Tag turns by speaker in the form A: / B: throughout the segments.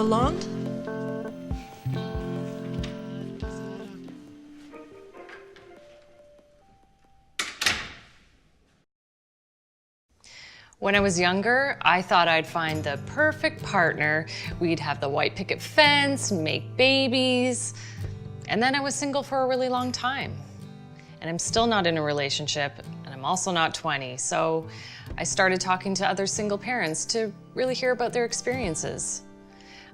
A: Lalonde?
B: When I was younger, I thought I'd find the perfect partner. We'd have the white picket fence, make babies. And then I was single for a really long time. And I'm still not in a relationship, and I'm also not 20. So I started talking to other single parents to really hear about their experiences.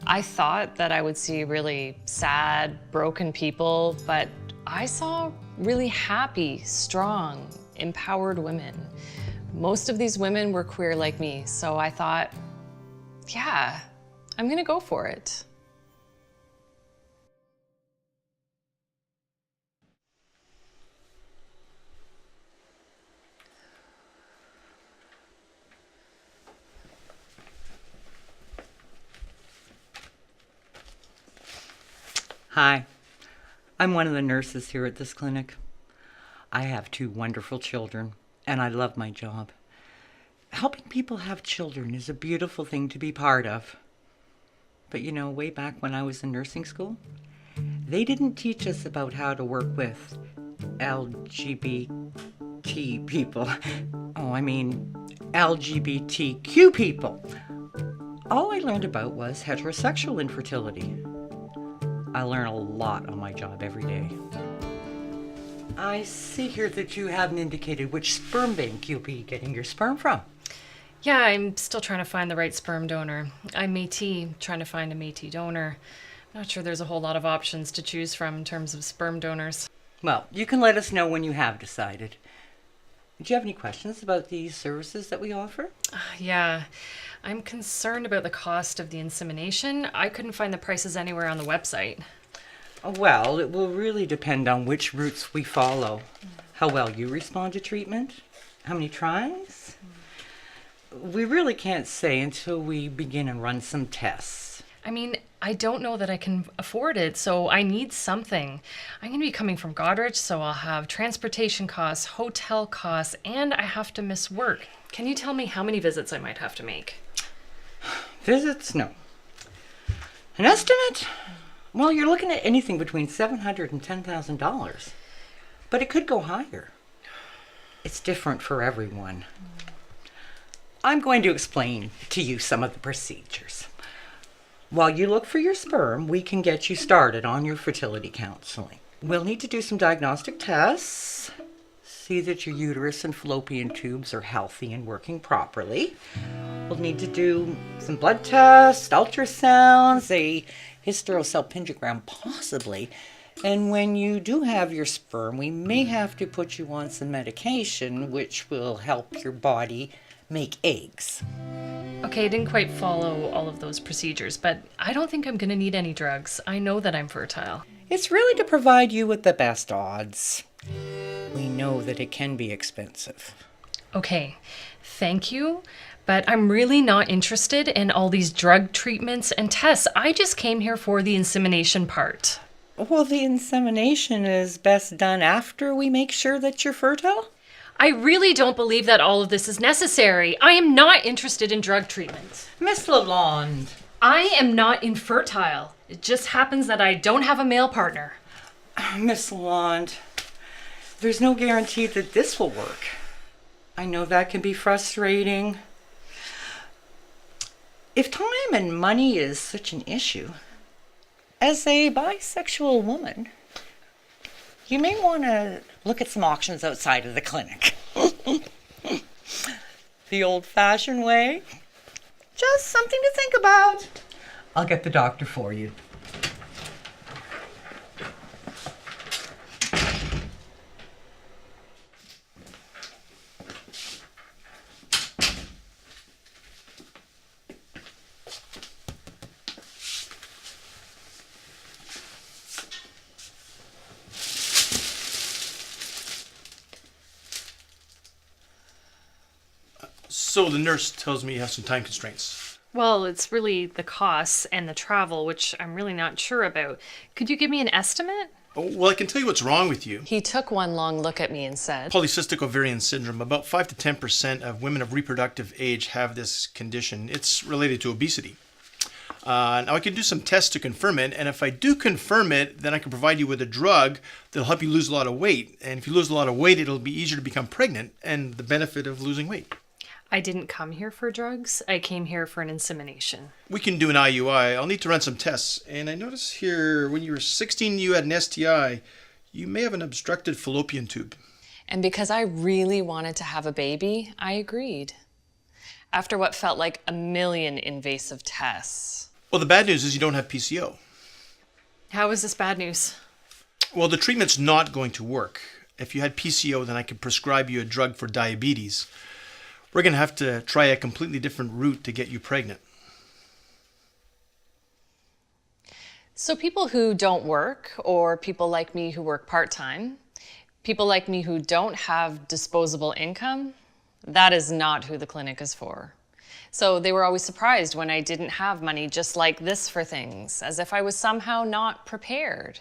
B: I thought that I would see really sad, broken people, but I saw really happy, strong, empowered women. Most of these women were queer like me, so I thought, yeah, I'm gonna go for it.
C: Hi, I'm one of the nurses here at this clinic. I have 2 wonderful children, and I love my job. Helping people have children is a beautiful thing to be part of. But you know, way back when I was in nursing school, they didn't teach us about how to work with LGBT people. LGBTQ people. All I learned about was heterosexual infertility. I learn a lot on my job every day. I see here that you haven't indicated which sperm bank you'll be getting your sperm from.
B: Yeah, I'm still trying to find the right sperm donor. I'm Métis, trying to find a Métis donor. I'm not sure there's a whole lot of options to choose from in terms of sperm donors.
C: Well, you can let us know when you have decided. Do you have any questions about these services that we offer?
B: Yeah, I'm concerned about the cost of the insemination. I couldn't find the prices anywhere on the website.
C: Well, it will really depend on which routes we follow. How well you respond to treatment, how many tries. We really can't say until we begin and run some tests.
B: I mean, I don't know that I can afford it, so I need something. I'm going to be coming from Goderich, so I'll have transportation costs, hotel costs, and I have to miss work. Can you tell me how many visits I might have to make?
C: Visits? No. An estimate? Well, you're looking at anything between $700 and $10,000. But it could go higher. It's different for everyone. I'm going to explain to you some of the procedures. While you look for your sperm, we can get you started on your fertility counseling. We'll need to do some diagnostic tests, see that your uterus and fallopian tubes are healthy and working properly. We'll need to do some blood tests, ultrasounds, a hysterosalpingogram possibly. And when you do have your sperm, we may have to put you on some medication which will help your body make eggs.
B: Okay, I didn't quite follow all of those procedures, but I don't think I'm going to need any drugs. I know that I'm fertile.
C: It's really to provide you with the best odds. We know that it can be expensive.
B: Okay, thank you, but I'm really not interested in all these drug treatments and tests. I just came here for the insemination part.
C: Well, the insemination is best done after we make sure that you're fertile?
B: I really don't believe that all of this is necessary. I am not interested in drug treatment.
C: Miss Lalonde.
B: I am not infertile. It just happens that I don't have a male partner.
C: Miss Lalonde, there's no guarantee that this will work. I know that can be frustrating. If time and money is such an issue, as a bisexual woman, you may want to look at some options outside of the clinic. The old-fashioned way. Just something to think about. I'll get the doctor for you.
D: So the nurse tells me you have some time constraints.
B: Well, it's really the costs and the travel, which I'm really not sure about. Could you give me an estimate?
D: Oh, well, I can tell you what's wrong with you.
B: He took one long look at me and said,
D: Polycystic ovarian syndrome. About 5 to 10% of women of reproductive age have this condition. It's related to obesity. Now I can do some tests to confirm it, and if I do confirm it, then I can provide you with a drug that'll help you lose a lot of weight. And if you lose a lot of weight, it'll be easier to become pregnant, and the benefit of losing weight.
A: I didn't come here for drugs. I came here for an insemination.
D: We can do an IUI. I'll need to run some tests. And I notice here, when you were 16, you had an STI. You may have an obstructed fallopian tube.
B: And because I really wanted to have a baby, I agreed. After what felt like a million invasive tests.
D: Well, the bad news is you don't have PCO.
A: How is this bad news?
D: Well, the treatment's not going to work. If you had PCO, then I could prescribe you a drug for diabetes. We're going to have to try a completely different route to get you pregnant.
B: So people who don't work, or people like me who work part-time, people like me who don't have disposable income, that is not who the clinic is for. So they were always surprised when I didn't have money just like this for things, as if I was somehow not prepared.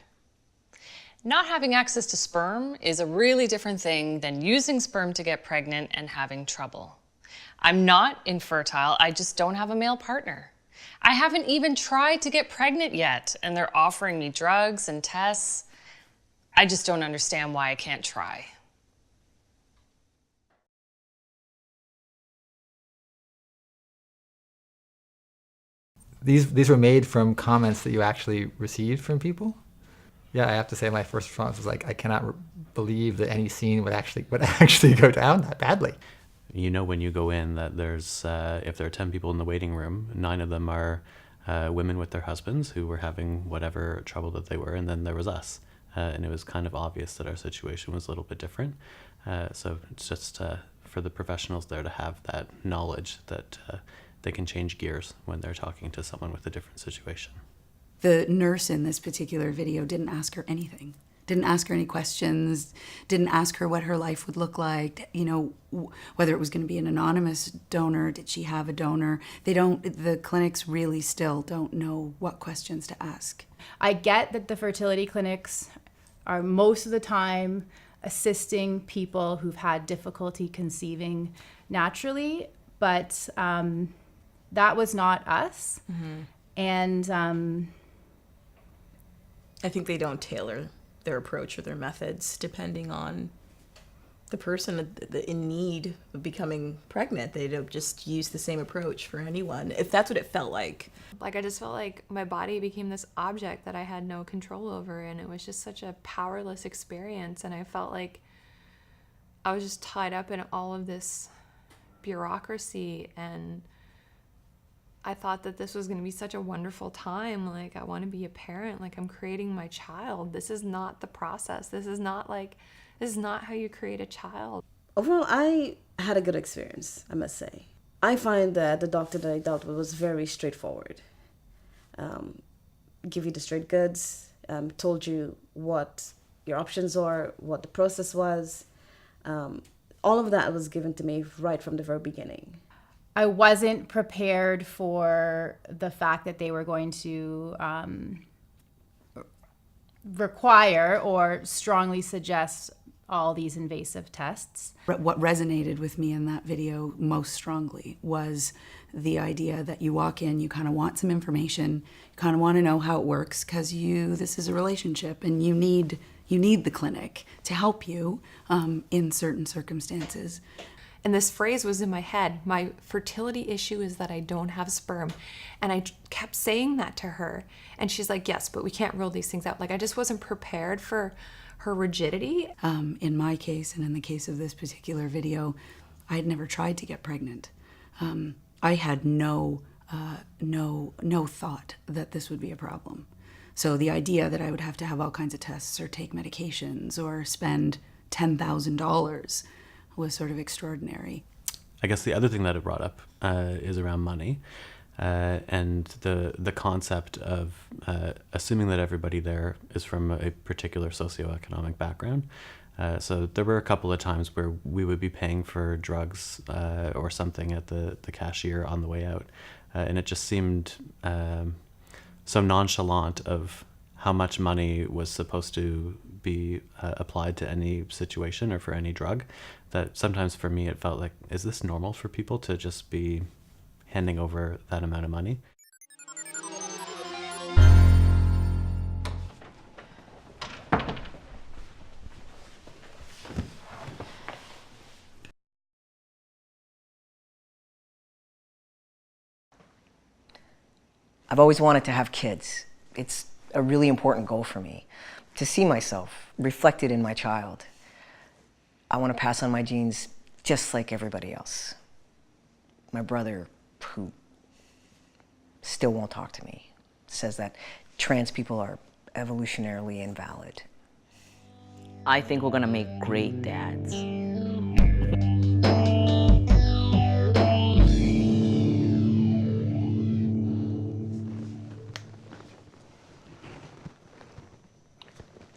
B: Not having access to sperm is a really different thing than using sperm to get pregnant and having trouble. I'm not infertile, I just don't have a male partner. I haven't even tried to get pregnant yet, and they're offering me drugs and tests. I just don't understand why I can't try.
E: These were made from comments that you actually received from people? Yeah, I have to say my first response was like, I cannot believe that any scene would actually go down that badly.
F: You know when you go in that there's, if there are 10 people in the waiting room, 9 of them are women with their husbands who were having whatever trouble that they were, and then there was us. And it was kind of obvious that our situation was a little bit different. So it's just for the professionals there to have that knowledge that they can change gears when they're talking to someone with a different situation.
G: The nurse in this particular video didn't ask her anything. Didn't ask her any questions, didn't ask her what her life would look like, you know, whether it was going to be an anonymous donor, did she have a donor? The clinics really still don't know what questions to ask.
H: I get that the fertility clinics are most of the time assisting people who've had difficulty conceiving naturally, but that was not us. Mm-hmm. And
I: I think they don't tailor their approach or their methods depending on the person in need of becoming pregnant. They don't just use the same approach for anyone, if that's what it felt like.
J: Like, I just felt like my body became this object that I had no control over, and it was just such a powerless experience, and I felt like I was just tied up in all of this bureaucracy, and I thought that this was going to be such a wonderful time. Like, I want to be a parent. Like, I'm creating my child. This is not the process. This is not how you create a child.
K: Overall, I had a good experience, I must say. I find that the doctor that I dealt with was very straightforward. Give you the straight goods, told you what your options are, what the process was. All of that was given to me right from the very beginning.
H: I wasn't prepared for the fact that they were going to require or strongly suggest all these invasive tests.
G: What resonated with me in that video most strongly was the idea that you walk in, you kind of want some information, you kind of want to know how it works because this is a relationship and you need the clinic to help you in certain circumstances.
J: And this phrase was in my head, my fertility issue is that I don't have sperm. And I kept saying that to her. And she's like, yes, but we can't rule these things out. Like, I just wasn't prepared for her rigidity.
G: In my case, and in the case of this particular video, I had never tried to get pregnant. I had no thought that this would be a problem. So the idea that I would have to have all kinds of tests or take medications or spend $10,000 was sort of extraordinary.
F: I guess the other thing that it brought up is around money and the concept of assuming that everybody there is from a particular socioeconomic background. So there were a couple of times where we would be paying for drugs or something at the cashier on the way out. And it just seemed so nonchalant of how much money was supposed to be applied to any situation or for any drug, that sometimes for me it felt like, is this normal for people to just be handing over that amount of money?
L: I've always wanted to have kids. It's a really important goal for me, to see myself reflected in my child. I want to pass on my genes just like everybody else. My brother, who still won't talk to me, says that trans people are evolutionarily invalid.
M: I think we're gonna make great dads.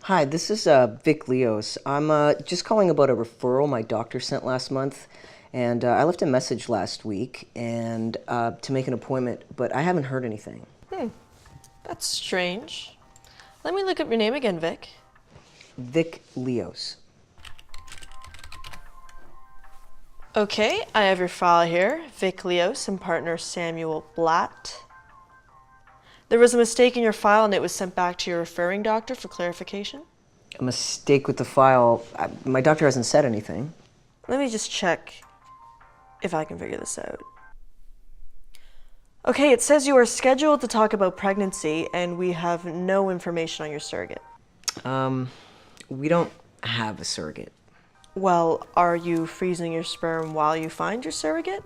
L: Hi, this is Vic Leos. I'm just calling about a referral my doctor sent last month. And I left a message last week and to make an appointment, but I haven't heard anything.
N: That's strange. Let me look up your name again, Vic.
L: Vic Leos.
N: Okay, I have your file here. Vic Leos and partner Samuel Blatt. There was a mistake in your file and it was sent back to your referring doctor for clarification.
L: A mistake with the file. My doctor hasn't said anything.
N: Let me just check if I can figure this out. Okay, it says you are scheduled to talk about pregnancy and we have no information on your surrogate.
L: We don't have a surrogate.
N: Well, are you freezing your sperm while you find your surrogate?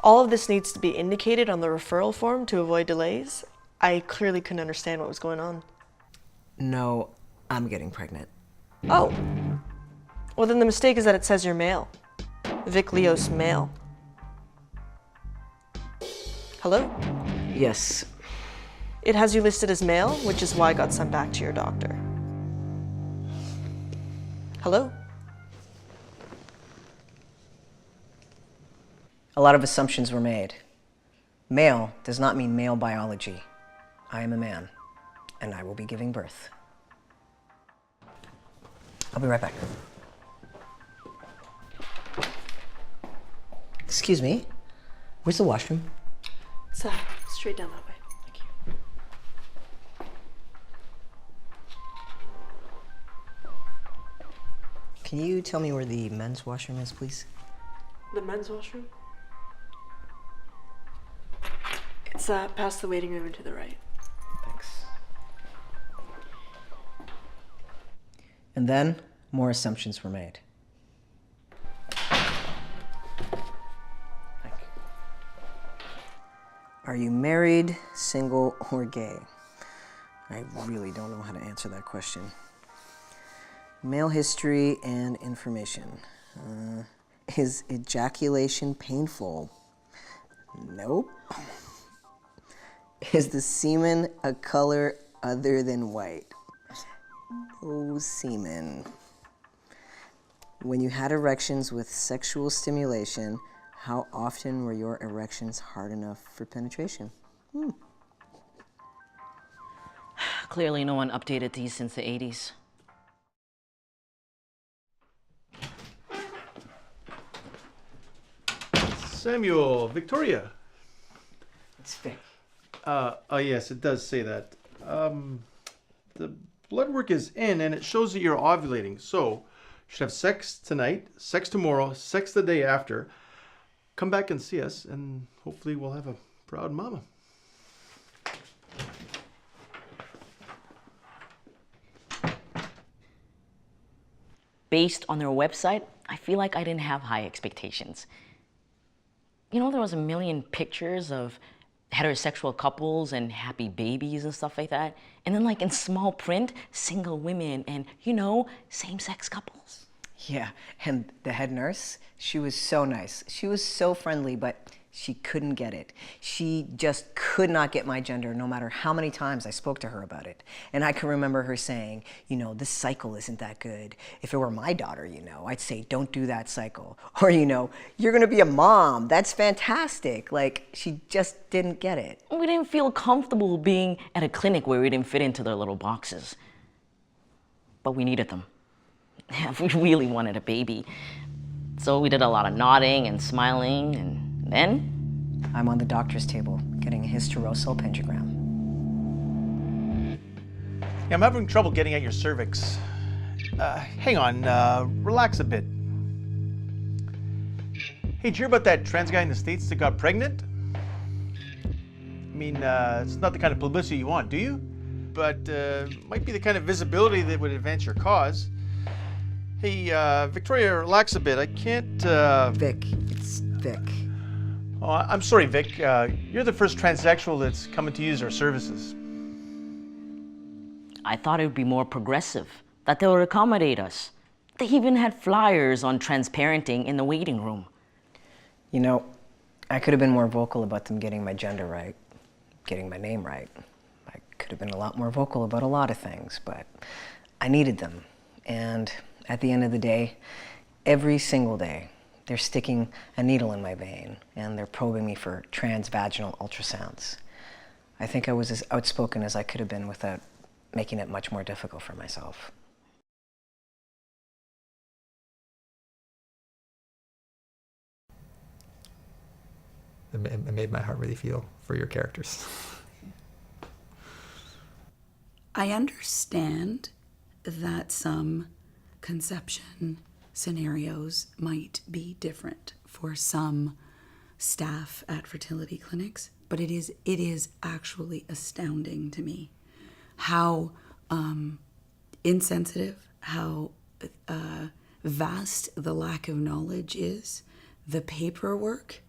N: All of this needs to be indicated on the referral form to avoid delays. I clearly couldn't understand what was going on.
L: No, I'm getting pregnant.
N: Oh. Well, then the mistake is that it says you're male. Vic Leos male. Hello?
L: Yes.
N: It has you listed as male, which is why I got sent back to your doctor. Hello?
L: A lot of assumptions were made. Male does not mean male biology. I am a man, and I will be giving birth. I'll be right back. Excuse me, where's the washroom?
N: It's straight down that way. Thank you.
L: Can you tell me where the men's washroom is, please?
N: The men's washroom? It's past the waiting room and to the right.
L: Thanks. And then, more assumptions were made. Thank you. Are you married, single, or gay? I really don't know how to answer that question. Male history and information. Is ejaculation painful? Nope. Is the semen a color other than white? Oh, semen. When you had erections with sexual stimulation, how often were your erections hard enough for penetration?
M: Clearly no one updated these since the 80s.
D: Samuel, Victoria.
L: It's Vic.
D: Oh yes, it does say that. The blood work is in and it shows that you're ovulating. So you should have sex tonight, sex tomorrow, sex the day after. Come back and see us and hopefully we'll have a proud mama.
M: Based on their website, I feel like I didn't have high expectations. You know, there was a million pictures of heterosexual couples and happy babies and stuff like that. And then like in small print, single women and, you know, same-sex couples.
L: Yeah, and the head nurse, she was so nice. She was so friendly, but she couldn't get it. She just could not get my gender no matter how many times I spoke to her about it. And I can remember her saying, you know, this cycle isn't that good. If it were my daughter, you know, I'd say, don't do that cycle. Or, you know, you're gonna be a mom. That's fantastic. Like, she just didn't get it.
M: We didn't feel comfortable being at a clinic where we didn't fit into their little boxes. But we needed them. We really wanted a baby. So we did a lot of nodding and smiling, and then?
L: I'm on the doctor's table getting a hysterosal pentagram.
D: Yeah, I'm having trouble getting at your cervix. Hang on, relax a bit. Hey, did you hear about that trans guy in the States that got pregnant? I mean, it's not the kind of publicity you want, do you? But might be the kind of visibility that would advance your cause. Hey, Victoria, relax a bit. I can't...
G: Vic, it's Vic.
D: Oh, I'm sorry, Vic. You're the first transsexual that's coming to use our services.
M: I thought it would be more progressive, that they would accommodate us. They even had flyers on transparenting in the waiting room.
L: You know, I could have been more vocal about them getting my gender right, getting my name right. I could have been a lot more vocal about a lot of things, but I needed them. And at the end of the day, every single day, they're sticking a needle in my vein and they're probing me for transvaginal ultrasounds. I think I was as outspoken as I could have been without making it much more difficult for myself.
E: It made my heart really feel for your characters.
G: I understand that some conception scenarios might be different for some staff at fertility clinics, but it is actually astounding to me how insensitive, how vast the lack of knowledge is. The paperwork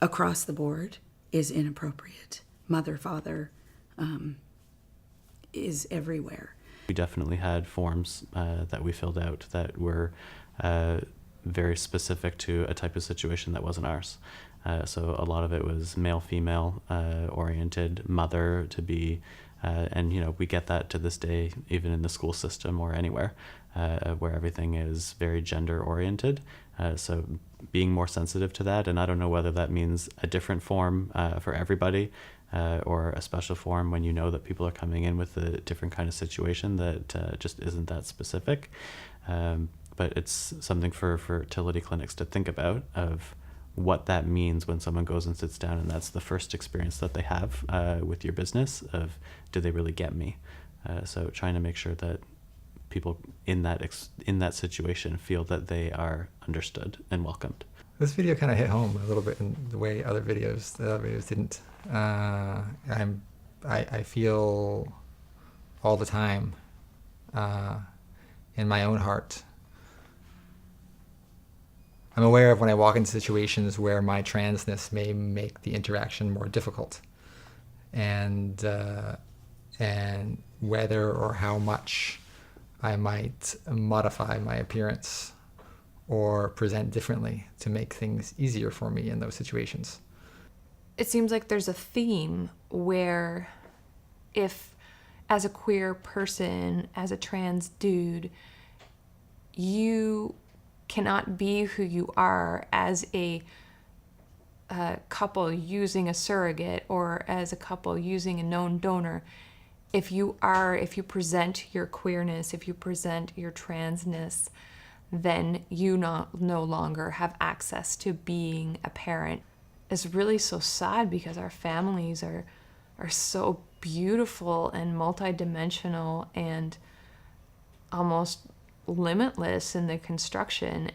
G: across the board is inappropriate. Mother, father is everywhere.
F: We definitely had forms that we filled out that were very specific to a type of situation that wasn't ours. So a lot of it was male-female oriented, mother to be, and you know, we get that to this day, even in the school system or anywhere, where everything is very gender oriented. So being more sensitive to that, and I don't know whether that means a different form for everybody, or a special form when you know that people are coming in with a different kind of situation that just isn't that specific. But it's something for fertility clinics to think about, of what that means when someone goes and sits down and that's the first experience that they have with your business of, do they really get me? So trying to make sure that people in that situation feel that they are understood and welcomed.
E: This video kind of hit home a little bit in the way the other videos didn't. I feel all the time in my own heart. I'm aware of when I walk into situations where my transness may make the interaction more difficult, and whether or how much I might modify my appearance or present differently to make things easier for me in those situations.
J: It seems like there's a theme where if, as a queer person, as a trans dude, you cannot be who you are as a couple using a surrogate or as a couple using a known donor, if you present your queerness, if you present your transness, then you no longer have access to being a parent. It's really so sad because our families are so beautiful and multidimensional and almost limitless in the construction.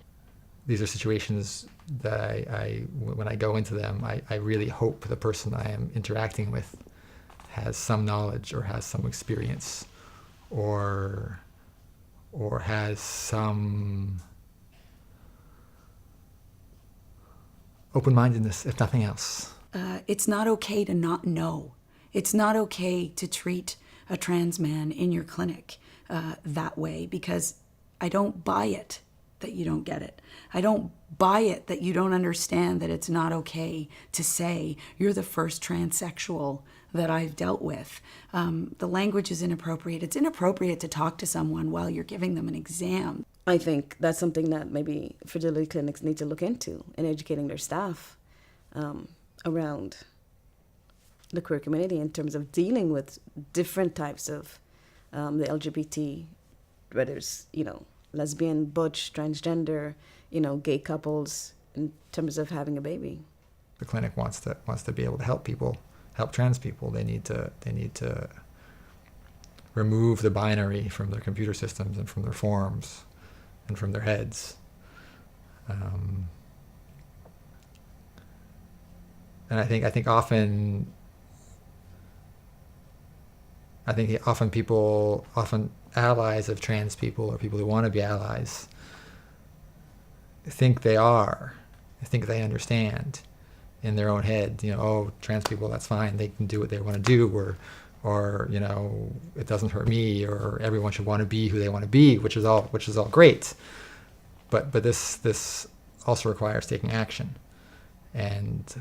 E: These are situations that when I go into them, I really hope the person I am interacting with has some knowledge or has some experience or has some open-mindedness, if nothing else.
G: It's not okay to not know. It's not okay to treat a trans man in your clinic that way, because I don't buy it that you don't get it. I don't buy it that you don't understand that it's not okay to say you're the first transsexual that I've dealt with. The language is inappropriate. It's inappropriate to talk to someone while you're giving them an exam.
K: I think that's something that maybe fertility clinics need to look into in educating their staff around the queer community in terms of dealing with different types of the LGBT, whether it's, lesbian, butch, transgender, gay couples, in terms of having a baby.
E: The clinic wants to be able to help people, help trans people. They need to remove the binary from their computer systems and from their forms and from their heads. And I think often I think often allies of trans people or people who want to be allies think they they understand in their own head, oh, trans people, that's fine, they can do what they want to do, or it doesn't hurt me, or everyone should want to be who they want to be, which is all great. But this also requires taking action and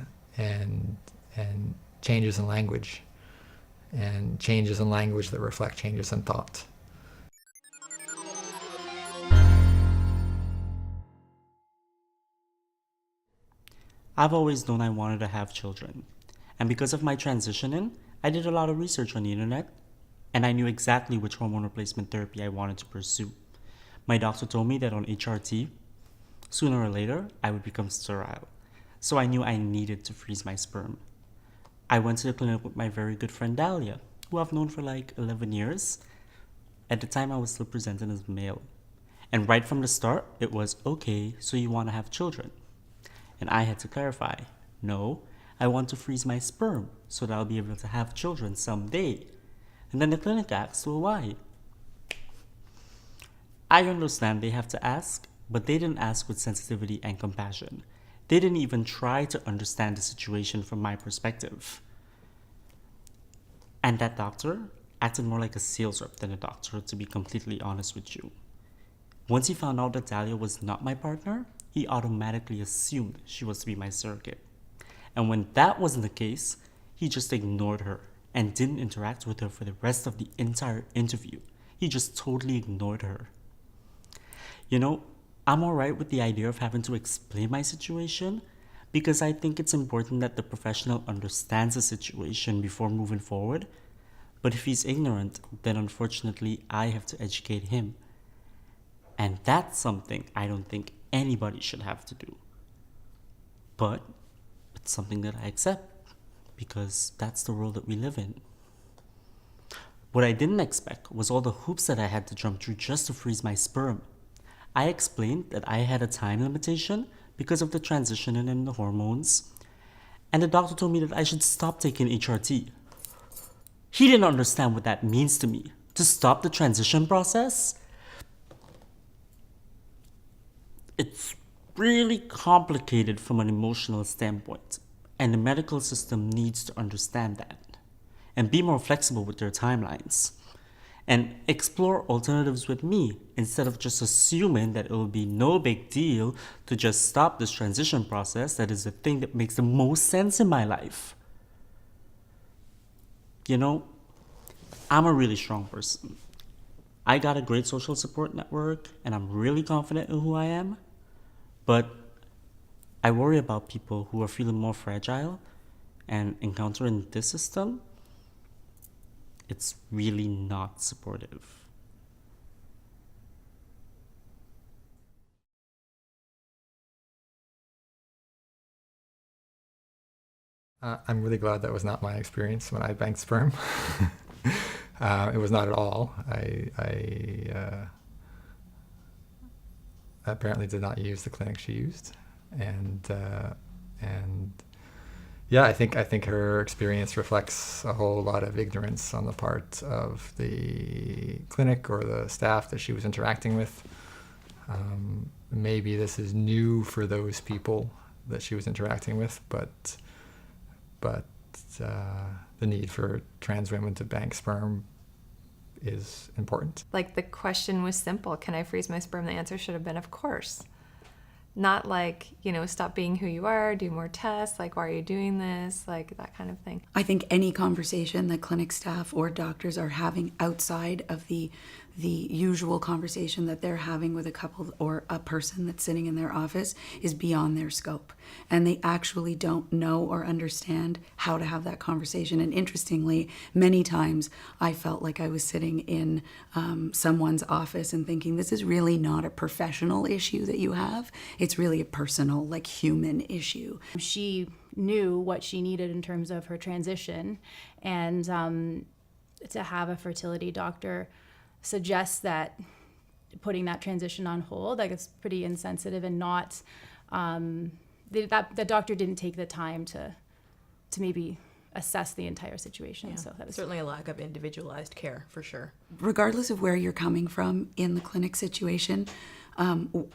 E: changes in language, and changes in language that reflect changes in thought.
O: I've always known I wanted to have children, and because of my transitioning, I did a lot of research on the internet, and I knew exactly which hormone replacement therapy I wanted to pursue. My doctor told me that on HRT, sooner or later, I would become sterile, so I knew I needed to freeze my sperm. I went to the clinic with my very good friend Dahlia, who I've known for like 11 years. At the time, I was still presented as male. And right from the start, it was, okay, so you want to have children? And I had to clarify, no, I want to freeze my sperm so that I'll be able to have children someday. And then the clinic asked, well, why? I understand they have to ask, but they didn't ask with sensitivity and compassion. They didn't even try to understand the situation from my perspective. And that doctor acted more like a sales rep than a doctor, to be completely honest with you. Once he found out that Dahlia was not my partner, he automatically assumed she was to be my surrogate. And when that wasn't the case, he just ignored her and didn't interact with her for the rest of the entire interview. He just totally ignored her. I'm alright with the idea of having to explain my situation, because I think it's important that the professional understands the situation before moving forward. But if he's ignorant, then unfortunately I have to educate him. And that's something I don't think anybody should have to do. But it's something that I accept, because that's the world that we live in. What I didn't expect was all the hoops that I had to jump through just to freeze my sperm. I explained that I had a time limitation because of the transition in the hormones, and the doctor told me that I should stop taking HRT. He didn't understand what that means to me. To stop the transition process? It's really complicated from an emotional standpoint, and the medical system needs to understand that and be more flexible with their timelines and explore alternatives with me instead of just assuming that it will be no big deal to just stop this transition process that is the thing that makes the most sense in my life. I'm a really strong person. I got a great social support network, and I'm really confident in who I am. But I worry about people who are feeling more fragile and encountering this system. It's really not supportive.
E: I'm really glad that was not my experience when I banked sperm. It was not at all. I apparently did not use the clinic she used, and yeah, I think her experience reflects a whole lot of ignorance on the part of the clinic or the staff that she was interacting with. Maybe this is new for those people that she was interacting with, but the need for trans women to bank sperm is important.
J: Like, the question was simple: can I freeze my sperm? The answer should have been, of course. Not like, stop being who you are, do more tests, like, why are you doing this? Like, that kind of thing.
G: I think any conversation that clinic staff or doctors are having outside of the usual conversation that they're having with a couple or a person that's sitting in their office is beyond their scope. And they actually don't know or understand how to have that conversation. And interestingly, many times I felt like I was sitting in someone's office and thinking, this is really not a professional issue that you have. It's really a personal, like, human issue.
H: She knew what she needed in terms of her transition, and to have a fertility doctor suggest that putting that transition on hold, like, it's pretty insensitive and not, the doctor didn't take the time to maybe assess the entire situation.
I: Yeah.
H: So that was
I: Certainly a lack of individualized care, for sure.
G: Regardless of where you're coming from in the clinic situation,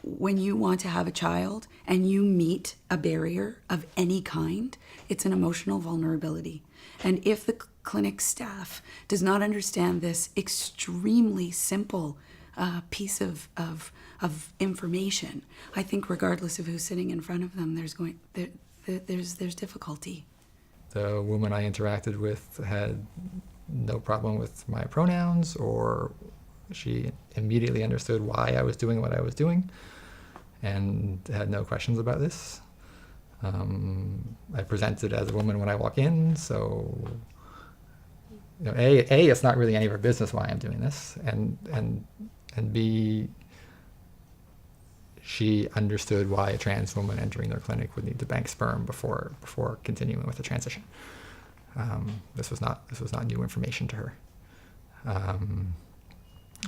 G: when you want to have a child and you meet a barrier of any kind, it's an emotional vulnerability. And if the clinic staff does not understand this extremely simple piece of information, I think regardless of who's sitting in front of them, there's difficulty.
E: The woman I interacted with had no problem with my pronouns, or she immediately understood why I was doing what I was doing and had no questions about this. I presented as a woman when I walk in, so A, it's not really any of her business why I'm doing this, and B, she understood why a trans woman entering their clinic would need to bank sperm before continuing with the transition. This was not new information to her.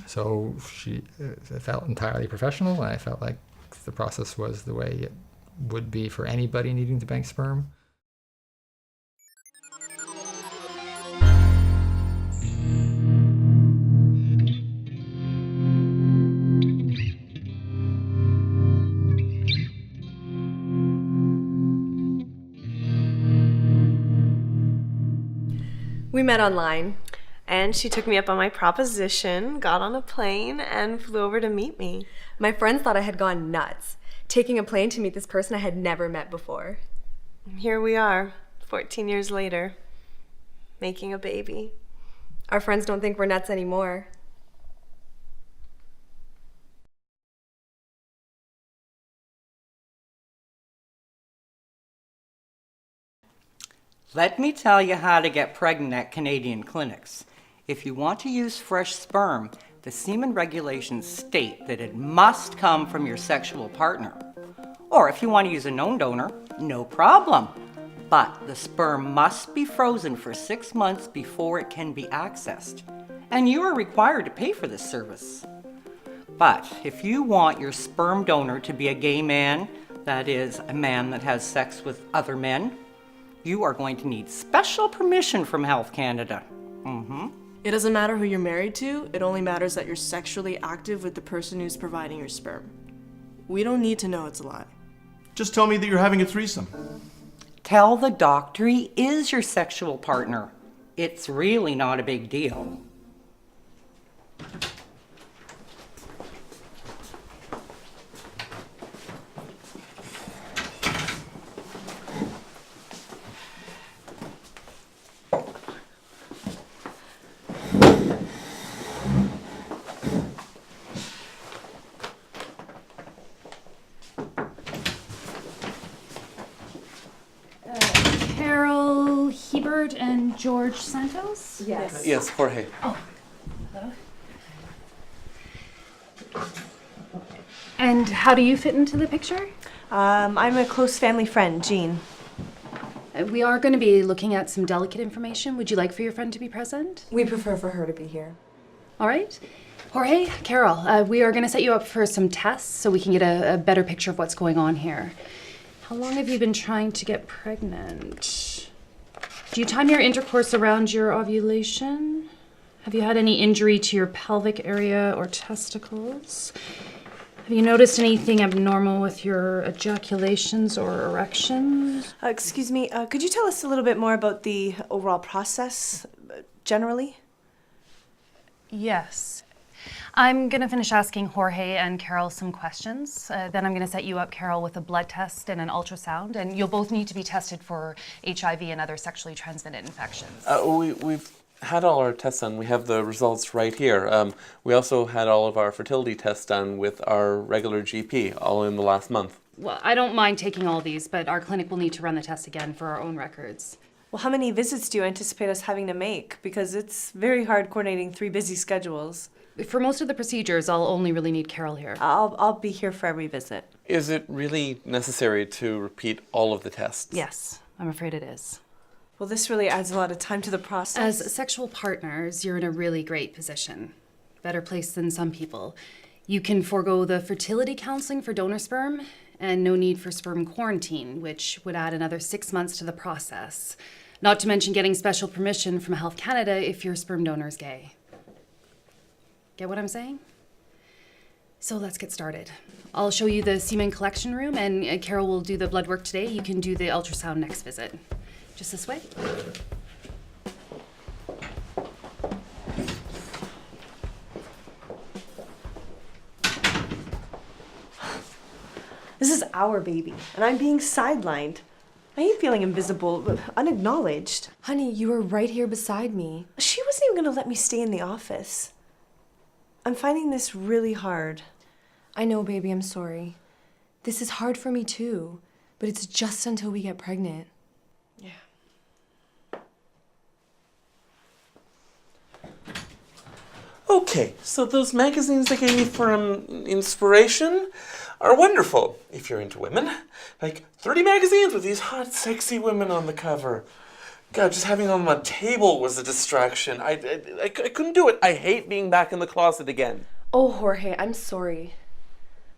E: So it felt entirely professional, and I felt like the process was the way it would be for anybody needing to bank sperm.
P: We met online, and she took me up on my proposition, got on a plane, and flew over to meet me.
Q: My friends thought I had gone nuts, taking a plane to meet this person I had never met before.
P: Here we are, 14 years later, making a baby.
Q: Our friends don't think we're nuts anymore.
C: Let me tell you how to get pregnant at Canadian clinics. If you want to use fresh sperm, the semen regulations state that it must come from your sexual partner. Or if you want to use a known donor, no problem. But the sperm must be frozen for 6 months before it can be accessed. And you are required to pay for this service. But if you want your sperm donor to be a gay man, that is, a man that has sex with other men, you are going to need special permission from Health Canada.
N: It doesn't matter who you're married to, it only matters that you're sexually active with the person who's providing your sperm. We don't need to know it's a lie.
D: Just tell me that you're having a threesome.
C: Tell the doctor he is your sexual partner. It's really not a big deal.
H: Carol Hebert and George Santos?
Q: Yes.
R: Yes, Jorge.
H: Oh, hello. And how do you fit into the picture?
P: I'm a close family friend, Jean.
A: We are going to be looking at some delicate information. Would you like for your friend to be present?
Q: We prefer for her to be here.
A: All right. Jorge, Carol, we are going to set you up for some tests so we can get a better picture of what's going on here. How long have you been trying to get pregnant? Do you time your intercourse around your ovulation? Have you had any injury to your pelvic area or testicles? Have you noticed anything abnormal with your ejaculations or erections?
P: Excuse me, could you tell us a little bit more about the overall process, generally?
A: Yes. I'm going to finish asking Jorge and Carol some questions. Then I'm going to set you up, Carol, with a blood test and an ultrasound. And you'll both need to be tested for HIV and other sexually transmitted infections.
R: We've had all our tests done. We have the results right here. We also had all of our fertility tests done with our regular GP, all in the last month.
A: Well, I don't mind taking all these, but our clinic will need to run the test again for our own records.
P: Well, how many visits do you anticipate us having to make? Because it's very hard coordinating 3 busy schedules.
A: For most of the procedures, I'll only really need Carol here.
P: I'll be here for every visit.
R: Is it really necessary to repeat all of the tests?
A: Yes, I'm afraid it is.
P: Well, this really adds a lot of time to the process.
A: As sexual partners, you're in a really great position. Better place than some people. You can forego the fertility counseling for donor sperm and no need for sperm quarantine, which would add another 6 months to the process. Not to mention getting special permission from Health Canada if your sperm donor is gay. Get what I'm saying? So let's get started. I'll show you the semen collection room, and Carol will do the blood work today. You can do the ultrasound next visit. Just this way.
P: This is our baby, and I'm being sidelined. I hate feeling invisible, unacknowledged.
Q: Honey, you were right here beside me.
P: She wasn't even gonna let me stay in the office. I'm finding this really hard.
Q: I know, baby, I'm sorry. This is hard for me too, but it's just until we get pregnant.
R: Okay, so those magazines they gave me for inspiration are wonderful if you're into women. Like 30 magazines with these hot, sexy women on the cover. God, just having them on my table was a distraction. I couldn't do it. I hate being back in the closet again.
Q: Oh, Jorge, I'm sorry.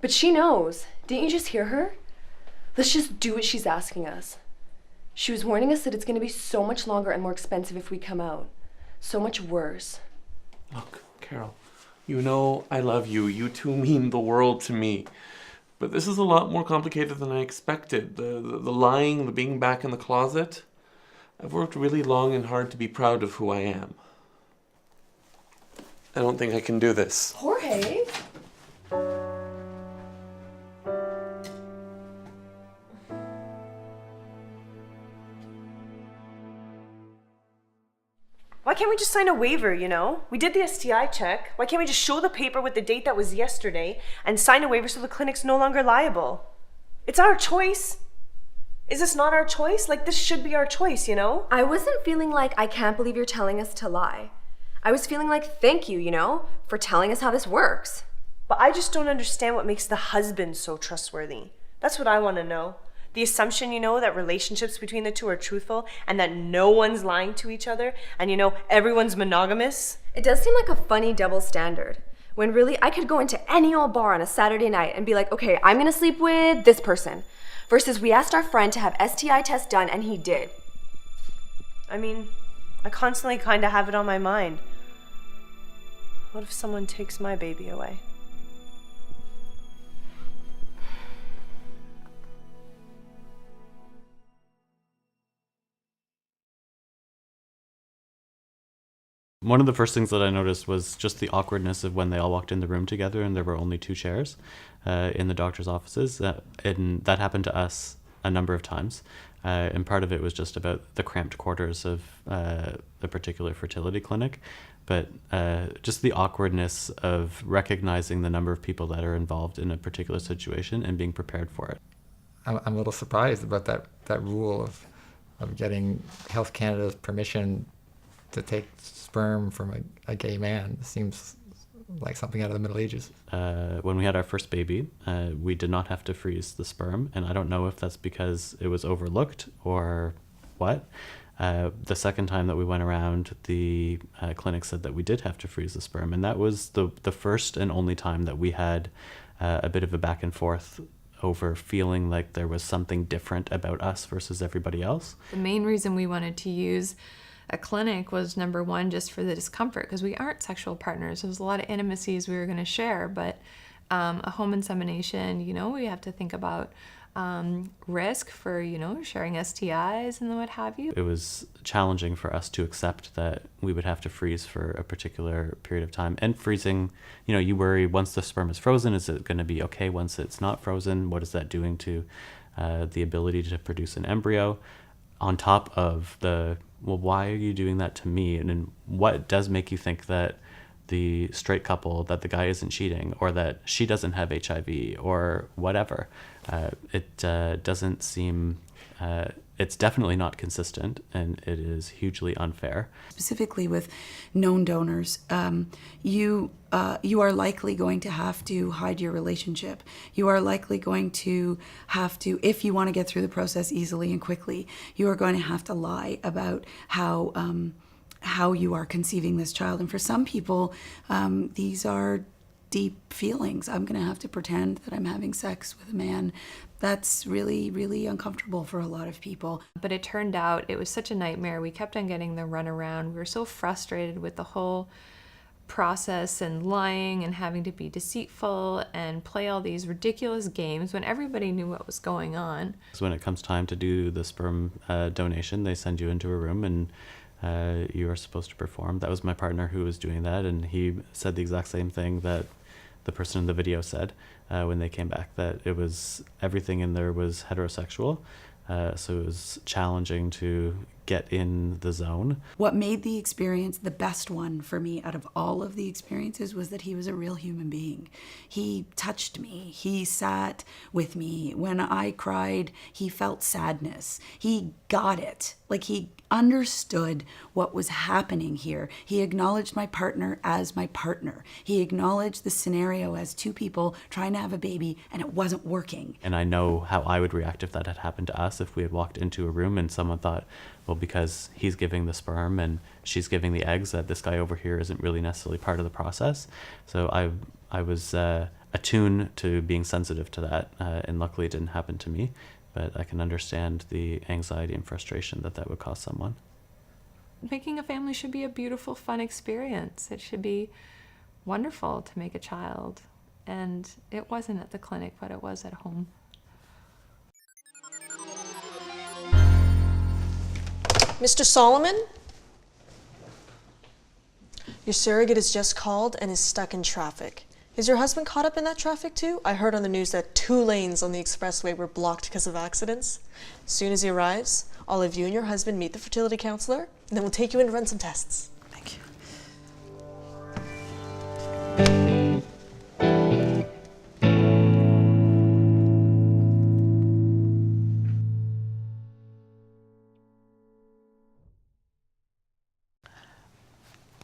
Q: But she knows. Didn't you just hear her? Let's just do what she's asking us. She was warning us that it's going to be so much longer and more expensive if we come out. So much worse.
R: Look, Carol, you know I love you. You two mean the world to me. But this is a lot more complicated than I expected. The lying, the being back in the closet. I've worked really long and hard to be proud of who I am. I don't think I can do this.
Q: Jorge?
P: Why can't we just sign a waiver, you know? We did the STI check. Why can't we just show the paper with the date that was yesterday and sign a waiver so the clinic's no longer liable? It's our choice. Is this not our choice? Like, this should be our choice, you know?
Q: I wasn't feeling like, I can't believe you're telling us to lie. I was feeling like, thank you, you know, for telling us how this works.
P: But I just don't understand what makes the husband so trustworthy. That's what I want to know. The assumption, you know, that relationships between the two are truthful and that no one's lying to each other and, you know, everyone's monogamous.
Q: It does seem like a funny double standard. When really, I could go into any old bar on a Saturday night and be like, okay, I'm gonna sleep with this person. Versus we asked our friend to have STI test done and he did.
P: I mean, I constantly kind of have it on my mind. What if someone takes my baby away?
F: One of the first things that I noticed was just the awkwardness of when they all walked in the room together and there were only 2 chairs in the doctor's offices. And that happened to us a number of times. And part of it was just about the cramped quarters of the particular fertility clinic. But just the awkwardness of recognizing the number of people that are involved in a particular situation and being prepared for it.
E: I'm a little surprised about that rule of getting Health Canada's permission to take sperm from a gay man. It seems like something out of the Middle Ages.
F: When we had our first baby, we did not have to freeze the sperm, and I don't know if that's because it was overlooked or what. The second time that we went around, the clinic said that we did have to freeze the sperm, and that was the first and only time that we had a bit of a back and forth over feeling like there was something different about us versus everybody else.
J: The main reason we wanted to use a clinic was, number one, just for the discomfort, because we aren't sexual partners. There's a lot of intimacies we were going to share, but a home insemination, you know, we have to think about risk for, you know, sharing STIs and what have you.
F: It was challenging for us to accept that we would have to freeze for a particular period of time. And freezing, you know, you worry once the sperm is frozen, is it going to be okay once it's not frozen? What is that doing to the ability to produce an embryo? On top of the, well, why are you doing that to me? And then what does make you think that the straight couple, that the guy isn't cheating, or that she doesn't have HIV, or whatever? It doesn't seem, it's definitely not consistent, and it is hugely unfair.
G: Specifically with known donors, you are likely going to have to hide your relationship. You are likely going to have to, if you want to get through the process easily and quickly, you are going to have to lie about how you are conceiving this child. And for some people, these are deep feelings. I'm going to have to pretend that I'm having sex with a man. That's really, really uncomfortable for a lot of people.
J: But it turned out it was such a nightmare. We kept on getting the runaround. We were so frustrated with the whole process and lying and having to be deceitful and play all these ridiculous games when everybody knew what was going on.
F: So when it comes time to do the sperm donation, they send you into a room and you are supposed to perform. That was my partner who was doing that, and he said the exact same thing that the person in the video said when they came back, that it was everything in there was heterosexual. So it was challenging to get in the zone.
G: What made the experience the best one for me out of all of the experiences was that he was a real human being. He touched me. He sat with me. When I cried, he felt sadness. He got it. Like, he understood what was happening here. He acknowledged my partner as my partner. He acknowledged the scenario as two people trying to have a baby and it wasn't working.
F: And I know how I would react if that had happened to us, if we had walked into a room and someone thought, well, because he's giving the sperm and she's giving the eggs, that this guy over here isn't really necessarily part of the process. So I was attuned to being sensitive to that, and luckily it didn't happen to me. But I can understand the anxiety and frustration that would cause someone.
J: Making a family should be a beautiful, fun experience. It should be wonderful to make a child. And it wasn't at the clinic, but it was at home.
N: Mr. Solomon? Your surrogate has just called and is stuck in traffic. Is your husband caught up in that traffic too? I heard on the news that 2 lanes on the expressway were blocked because of accidents. As soon as he arrives, I'll have you and your husband meet the fertility counselor, and then we'll take you in to run some tests. Thank you.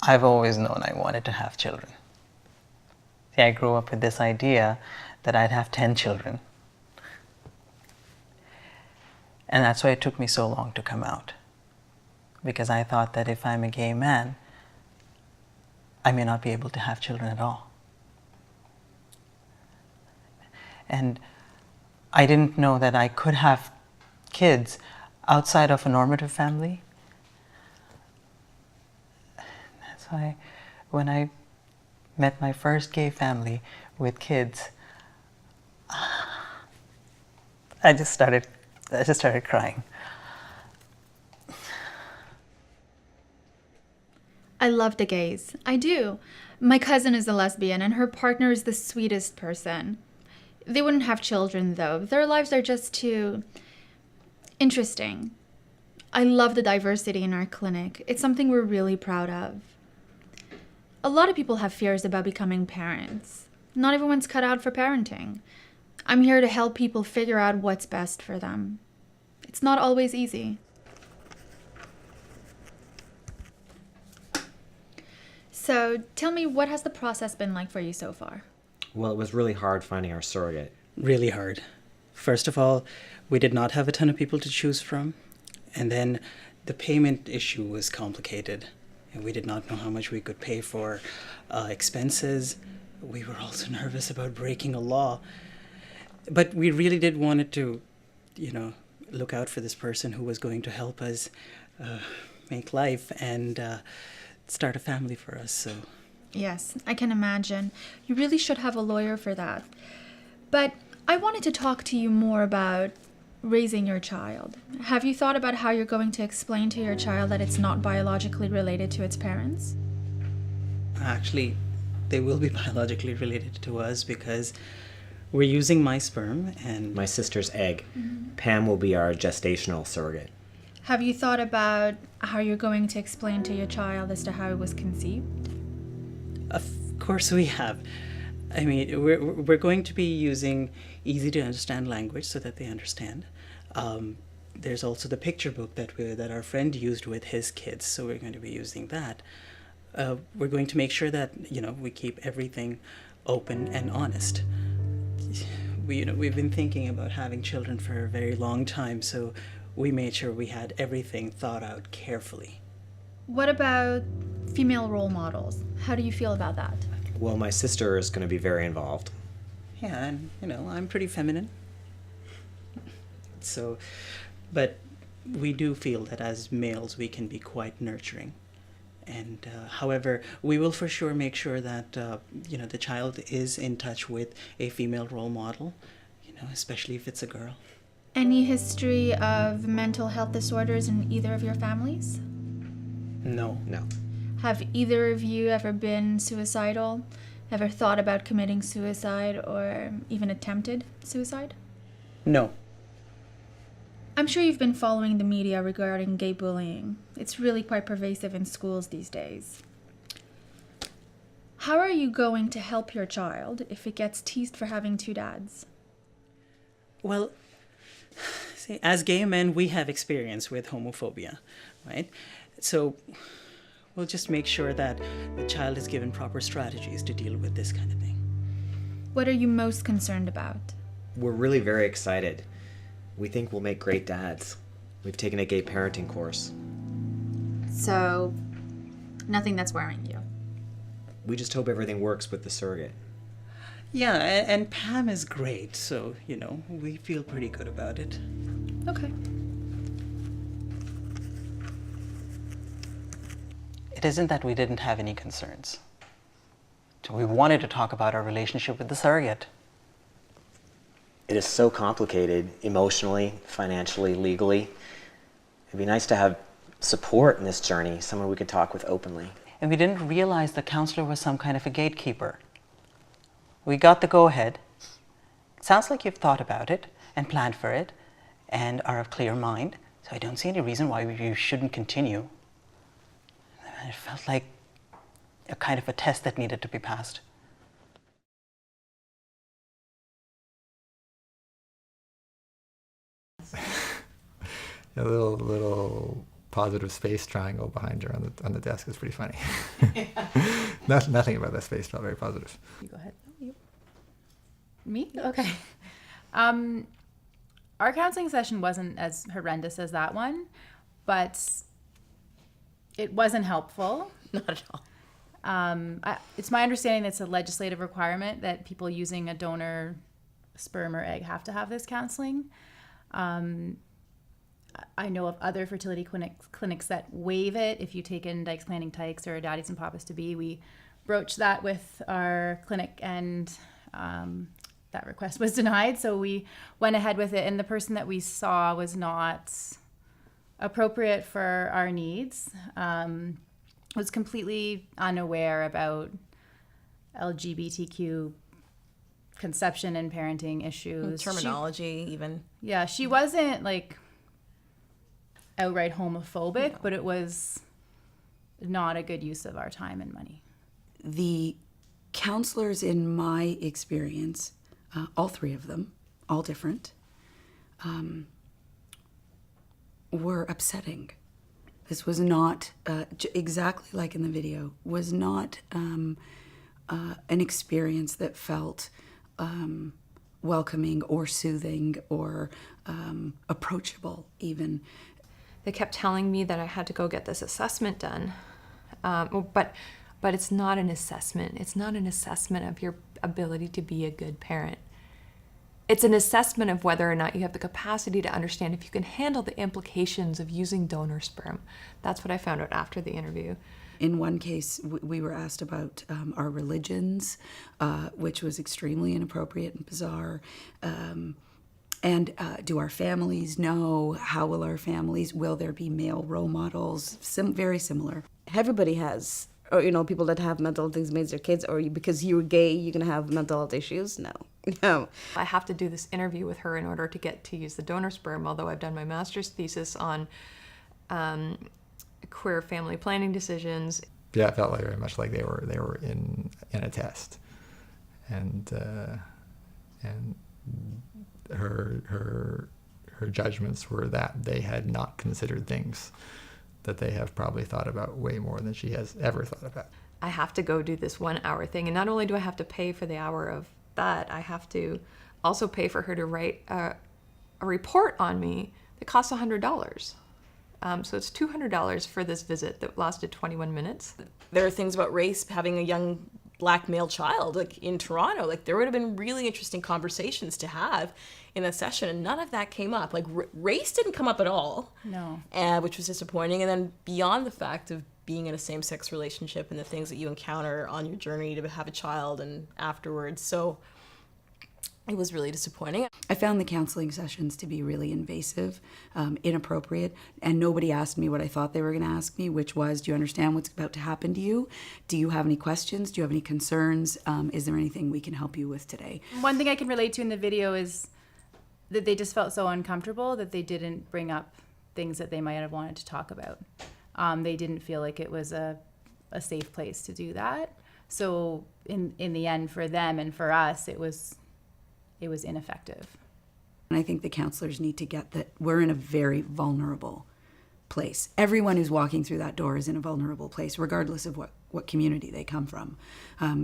S: I've always known I wanted to have children. See, I grew up with this idea that I'd have 10 children. And that's why it took me so long to come out. Because I thought that if I'm a gay man, I may not be able to have children at all. And I didn't know that I could have kids outside of a normative family. That's why when I met my first gay family with kids, I just started crying.
T: I love the gays. I do. My cousin is a lesbian and her partner is the sweetest person. They wouldn't have children though. Their lives are just too interesting. I love the diversity in our clinic. It's something we're really proud of. A lot of people have fears about becoming parents. Not everyone's cut out for parenting. I'm here to help people figure out what's best for them. It's not always easy. So tell me, what has the process been like for you so far?
U: Well, it was really hard finding our surrogate.
V: Really hard. First of all, we did not have a ton of people to choose from. And then the payment issue was complicated. And we did not know how much we could pay for expenses. We were also nervous about breaking a law. But we really did want to, look out for this person who was going to help us make life and start a family for us. So.
T: Yes, I can imagine. You really should have a lawyer for that. But I wanted to talk to you more about raising your child. Have you thought about how you're going to explain to your child that it's not biologically related to its parents?
V: Actually, they will be biologically related to us because we're using my sperm and
U: my sister's egg.
T: Mm-hmm.
U: Pam will be our gestational surrogate.
T: Have you thought about how you're going to explain to your child as to how it was conceived?
V: Of course we have. I mean, we're going to be using easy to understand language so that they understand. There's also the picture book that our friend used with his kids, so we're going to be using that. We're going to make sure that we keep everything open and honest. We've been thinking about having children for a very long time, so we made sure we had everything thought out carefully.
T: What about female role models? How do you feel about that?
U: Well, my sister is going to be very involved.
V: Yeah, and I'm pretty feminine. So, but we do feel that as males we can be quite nurturing. And however, we will for sure make sure that the child is in touch with a female role model, especially if it's a girl.
T: Any history of mental health disorders in either of your families?
V: No.
T: Have either of you ever been suicidal? Ever thought about committing suicide or even attempted suicide?
V: No.
T: I'm sure you've been following the media regarding gay bullying. It's really quite pervasive in schools these days. How are you going to help your child if it gets teased for having two dads?
V: Well, see, as gay men, we have experience with homophobia, right? So we'll just make sure that the child is given proper strategies to deal with this kind of thing.
T: What are you most concerned about?
U: We're really very excited. We think we'll make great dads. We've taken a gay parenting course.
T: So, nothing that's worrying you?
U: We just hope everything works with the surrogate.
V: Yeah, and Pam is great, so, we feel pretty good about it.
T: Okay.
S: It isn't that we didn't have any concerns. We wanted to talk about our relationship with the surrogate.
U: It is so complicated, emotionally, financially, legally. It'd be nice to have support in this journey, someone we could talk with openly.
S: And we didn't realize the counselor was some kind of a gatekeeper. We got the go-ahead. It sounds like you've thought about it and planned for it and are of clear mind, so I don't see any reason why you shouldn't continue. It felt like a kind of a test that needed to be passed.
E: A little positive space triangle behind her on the desk is pretty funny. Nothing about that space felt very positive.
H: You go ahead. Me? Okay. Our counseling session wasn't as horrendous as that one, but it wasn't helpful.
I: Not at all.
H: It's my understanding that it's a legislative requirement that people using a donor sperm or egg have to have this counseling. I know of other fertility clinics that waive it if you take in Dykes Planning Tykes or Daddies and Papas to Be. We broached that with our clinic and that request was denied. So we went ahead with it, and the person that we saw was not appropriate for our needs. Was completely unaware about LGBTQ conception and parenting issues.
I: Terminology, even.
H: Yeah, she wasn't like outright homophobic, but it was not a good use of our time and money.
G: The counselors, in my experience, all three of them, all different, were upsetting. This was not, exactly like in the video, was not an experience that felt welcoming or soothing or approachable even.
J: They kept telling me that I had to go get this assessment done. But it's not an assessment. It's not an assessment of your ability to be a good parent. It's an assessment of whether or not you have the capacity to understand if you can handle the implications of using donor sperm. That's what I found out after the interview.
G: In one case, we were asked about our religions, which was extremely inappropriate and bizarre. And do our families know? How will our families? Will there be male role models? Very similar.
K: Everybody has, or people that have mental health things made their kids, or because you're gay, you're gonna have mental health issues. No.
J: I have to do this interview with her in order to get to use the donor sperm, although I've done my master's thesis on queer family planning decisions.
E: Yeah, it felt like very much like they were in a test, and her judgments were that they had not considered things that they have probably thought about way more than she has ever thought about.
J: I have to go do this 1 hour thing, and not only do I have to pay for the hour of that, I have to also pay for her to write a report on me that costs $100. So it's $200 for this visit that lasted 21 minutes.
I: There are things about race, having a young black male child, like in Toronto. Like there would have been really interesting conversations to have in that session, and none of that came up. Like race didn't come up at all.
H: No.
I: Which was disappointing. And then beyond the fact of being in a same-sex relationship and the things that you encounter on your journey to have a child and afterwards. So it was really disappointing.
G: I found the counseling sessions to be really invasive, inappropriate, and nobody asked me what I thought they were going to ask me, which was, do you understand what's about to happen to you? Do you have any questions? Do you have any concerns? Is there anything we can help you with today?
H: One thing I can relate to in the video is that they just felt so uncomfortable that they didn't bring up things that they might have wanted to talk about. They didn't feel like it was a safe place to do that. So in the end, for them and for us, it was ineffective.
G: And I think the counselors need to get that we're in a very vulnerable place. Everyone who's walking through that door is in a vulnerable place, regardless of what community they come from.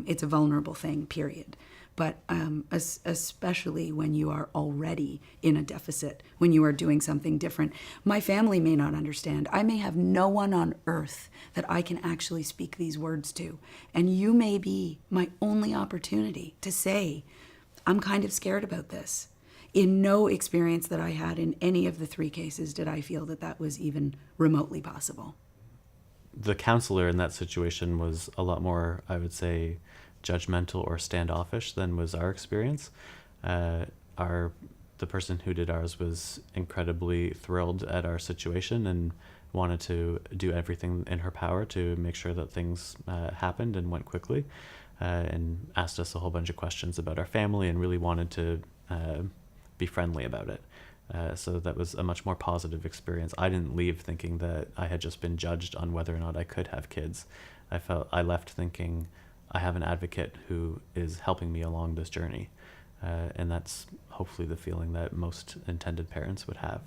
G: It's a vulnerable thing, period. But especially when you are already in a deficit, when you are doing something different. My family may not understand. I may have no one on earth that I can actually speak these words to. And you may be my only opportunity to say, I'm kind of scared about this. In no experience that I had in any of the 3 cases did I feel that that was even remotely possible.
F: The counselor in that situation was a lot more, I would say, judgmental or standoffish than was our experience. The person who did ours was incredibly thrilled at our situation and wanted to do everything in her power to make sure that things happened and went quickly, and asked us a whole bunch of questions about our family and really wanted to be friendly about it. So that was a much more positive experience. I didn't leave thinking that I had just been judged on whether or not I could have kids. I left thinking I have an advocate who is helping me along this journey. And that's hopefully the feeling that most intended parents would have.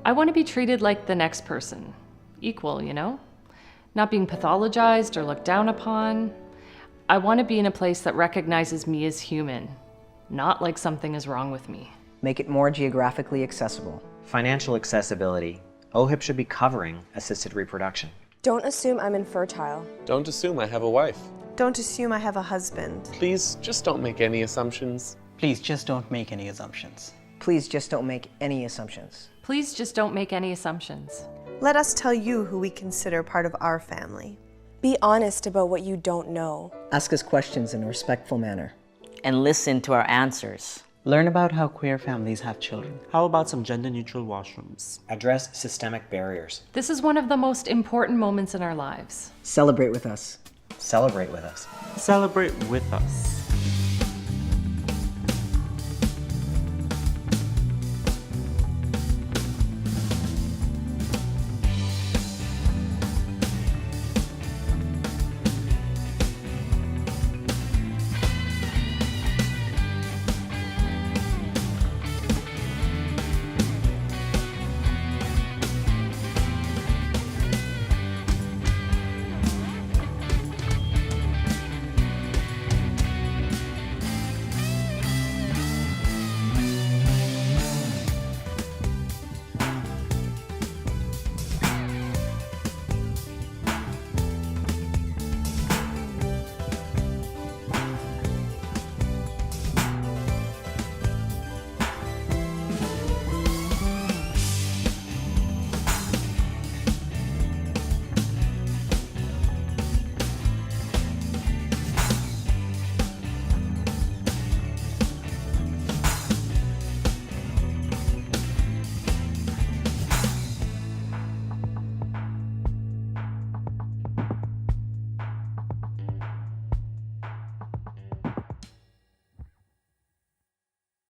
B: I want to be treated like the next person. Equal, you know? Not being pathologized or looked down upon. I want to be in a place that recognizes me as human, not like something is wrong with me.
L: Make it more geographically accessible.
U: Financial accessibility. OHIP should be covering assisted reproduction.
Q: Don't assume I'm infertile.
R: Don't assume I have a wife.
M: Don't assume I have a husband.
R: Please just don't make any assumptions.
U: Please just don't make any assumptions.
L: Please just don't make any assumptions.
B: Please just don't make any assumptions.
M: Let us tell you who we consider part of our family.
Q: Be honest about what you don't know.
L: Ask us questions in a respectful manner.
W: And listen to our answers.
U: Learn about how queer families have children.
O: How about some gender-neutral washrooms?
U: Address systemic barriers.
B: This is one of the most important moments in our lives.
L: Celebrate with us.
U: Celebrate with us.
O: Celebrate with us.